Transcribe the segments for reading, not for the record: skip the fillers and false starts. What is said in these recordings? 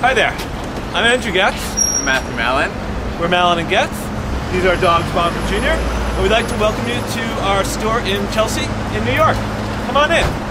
Hi there, I'm Andrew Goetz. I'm Matthew Malin. We're Malin and Goetz. These are dogs, Bob and Junior. And we'd like to welcome you to our store in Chelsea, in New York. Come on in.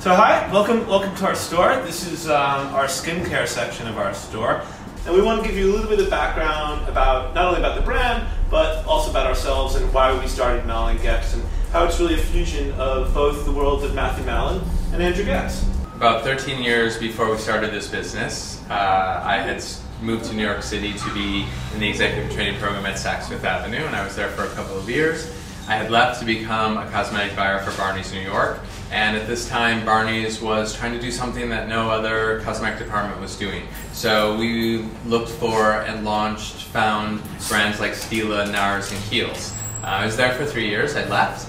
So hi, welcome to our store. This is our skincare section of our store. And we want to give you a little bit of background about, not only about the brand, but also about ourselves and why we started Malin & Goetz and how it's really a fusion of both the worlds of Matthew Malin and Andrew Goetz. About 13 years before we started this business, I had moved to New York City to be in the executive training program at Saks Fifth Avenue, and I was there for a couple of years. I had left to become a cosmetic buyer for Barney's New York, and at this time Barney's was trying to do something that no other cosmetic department was doing. So we looked for and found brands like Stila, NARS, and Kiehl's. I was there for 3 years. I left,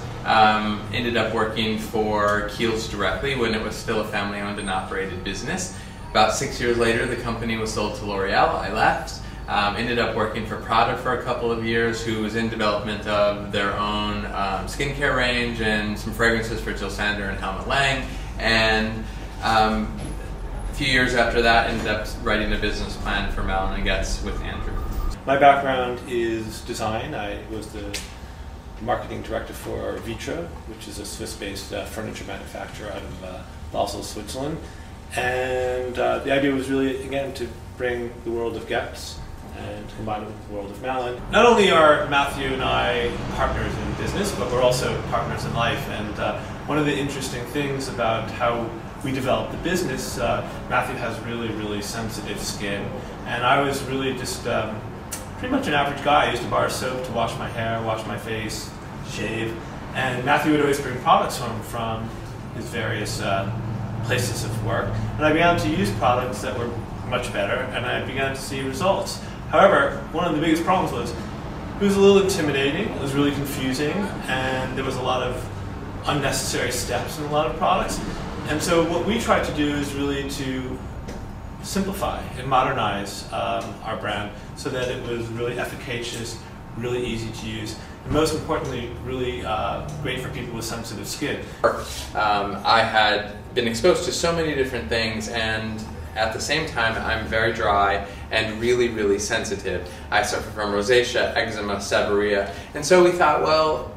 ended up working for Kiehl's directly when it was still a family-owned and operated business. About 6 years later, the company was sold to L'Oreal. I left. Ended up working for Prada for a couple of years, who was in development of their own skincare range and some fragrances for Jill Sander and Helmut Lang. And a few years after that, ended up writing a business plan for Malin & Goetz with Andrew. My background is design. I was the marketing director for Vitra, which is a Swiss-based furniture manufacturer out of Basel, Switzerland. And the idea was really, again, to bring the world of Goetz and combine it with the world of Malin. Not only are Matthew and I partners in business, but we're also partners in life. And one of the interesting things about how we developed the business, Matthew has really, really sensitive skin. And I was really just pretty much an average guy. I used a bar of soap to wash my hair, wash my face, shave. And Matthew would always bring products home from his various places of work. And I began to use products that were much better, and I began to see results. However, one of the biggest problems was it was a little intimidating, it was really confusing, and there was a lot of unnecessary steps in a lot of products. And so what we tried to do is really to simplify and modernize our brand so that it was really efficacious, really easy to use, and most importantly, really great for people with sensitive skin. I had been exposed to so many different things, and at the same time, I'm very dry and really, really sensitive. I suffer from rosacea, eczema, seborrhea, and so we thought, well,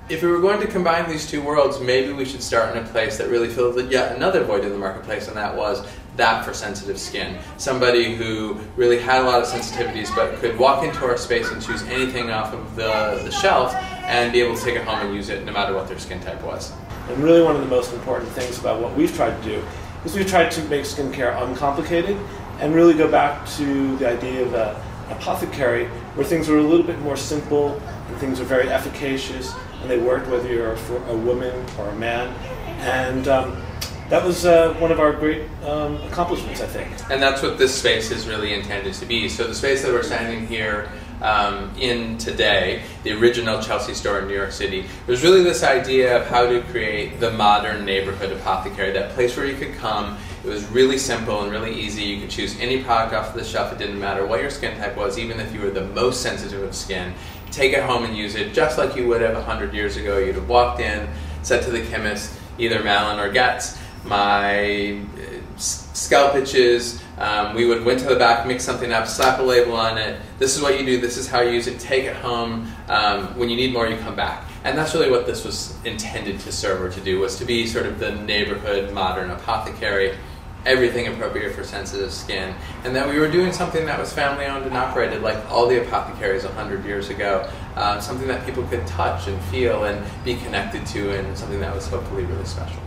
if we were going to combine these two worlds, maybe we should start in a place that really filled yet another void in the marketplace, and that was that for sensitive skin. Somebody who really had a lot of sensitivities but could walk into our space and choose anything off of the shelf and be able to take it home and use it no matter what their skin type was. And really one of the most important things about what we've tried to do is we've tried to make skincare uncomplicated and really go back to the idea of an apothecary where things were a little bit more simple and things are very efficacious and they worked whether you're a woman or a man. And that was one of our great accomplishments, I think. And that's what this space is really intended to be. So the space that we're standing here in today, the original Chelsea store in New York City, there's really this idea of how to create the modern neighborhood apothecary, that place where you could come. It was really simple and really easy. You could choose any product off the shelf. It didn't matter what your skin type was, even if you were the most sensitive of skin. Take it home and use it just like you would have 100 years ago. You'd have walked in, said to the chemist, either Malin or Goetz, my scalp itches, we would went to the back, mix something up, slap a label on it. This is what you do, this is how you use it, take it home. When you need more, you come back. And that's really what this was intended to serve or to do, was to be sort of the neighborhood modern apothecary, everything appropriate for sensitive skin. And that we were doing something that was family owned and operated like all the apothecaries 100 years ago. Something that people could touch and feel and be connected to, and something that was hopefully really special.